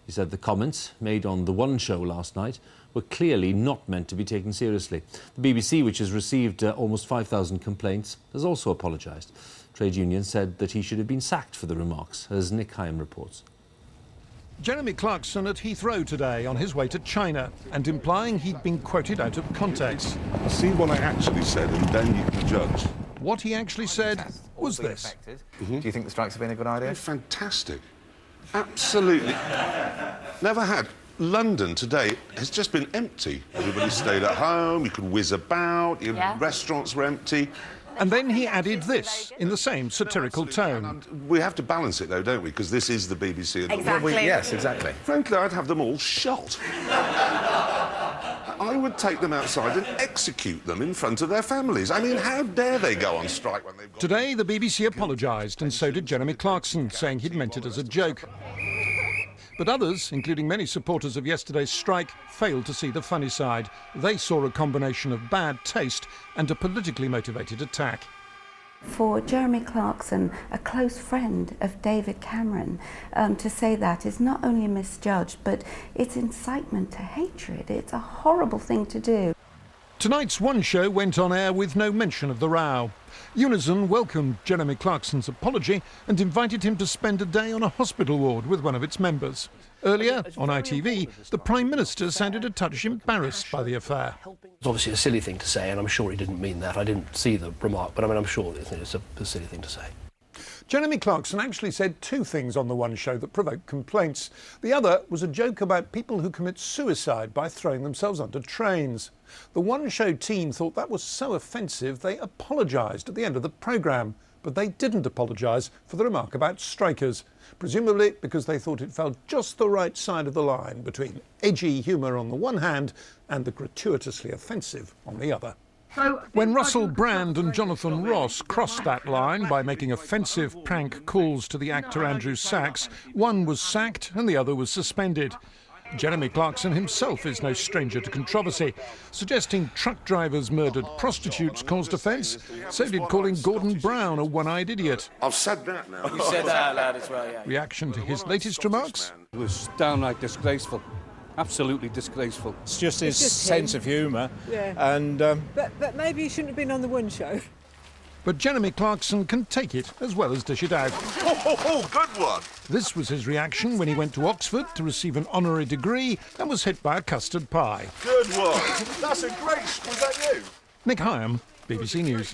He said the comments made on The One Show last night were clearly not meant to be taken seriously. The BBC, which has received almost 5,000 complaints, has also apologised. Trade unions said that he should have been sacked for the remarks, as Nick Hyam reports. Jeremy Clarkson at Heathrow today on his way to China and implying he'd been quoted out of context. See what I actually said and then you can judge. What he actually said was this. Do you think the strikes have been a good idea? They're fantastic. Absolutely. Never had. London today has just been empty. Everybody stayed at home, you could whiz about, restaurants were empty. And then he added this in the same satirical tone. We have to balance it, though, don't we? Because this is the BBC. And Exactly. Yes, exactly. Frankly, I'd have them all shot. I would take them outside and execute them in front of their families. I mean, how dare they go on strike when they've got... Today, the BBC apologised, and so did Jeremy Clarkson, saying he'd meant it as a joke. But others, including many supporters of yesterday's strike, failed to see the funny side. They saw a combination of bad taste and a politically motivated attack. For Jeremy Clarkson, a close friend of David Cameron, to say that is not only misjudged, but it's incitement to hatred. It's a horrible thing to do. Tonight's One Show went on air with no mention of the row. Unison welcomed Jeremy Clarkson's apology and invited him to spend a day on a hospital ward with one of its members. Earlier, on ITV, the Prime Minister sounded a touch embarrassed by the affair. It's obviously a silly thing to say, and I'm sure he didn't mean that. I didn't see the remark, but I mean, I'm sure it's a silly thing to say. Jeremy Clarkson actually said two things on The One Show that provoked complaints. The other was a joke about people who commit suicide by throwing themselves under trains. The One Show team thought that was so offensive they apologised at the end of the programme, but they didn't apologise for the remark about strikers, presumably because they thought it fell just the right side of the line between edgy humour on the one hand and the gratuitously offensive on the other. When Russell Brand and Jonathan Ross crossed that line by making offensive prank calls to the actor Andrew Sachs, one was sacked and the other was suspended. Jeremy Clarkson himself is no stranger to controversy. Suggesting truck drivers murdered prostitutes caused offence, so did calling Gordon Brown a one-eyed idiot. I've said that now. You said that out loud as well, yeah. Reaction to his latest remarks? It was downright disgraceful. Absolutely disgraceful. It's just his sense of humour. Yeah. And but maybe he shouldn't have been on The One Show. But Jeremy Clarkson can take it as well as dish it out. Oh, good one. This was his reaction when he went to Oxford to receive an honorary degree and was hit by a custard pie. Good one. That's a great... Was that you? Nick Hyam, BBC News.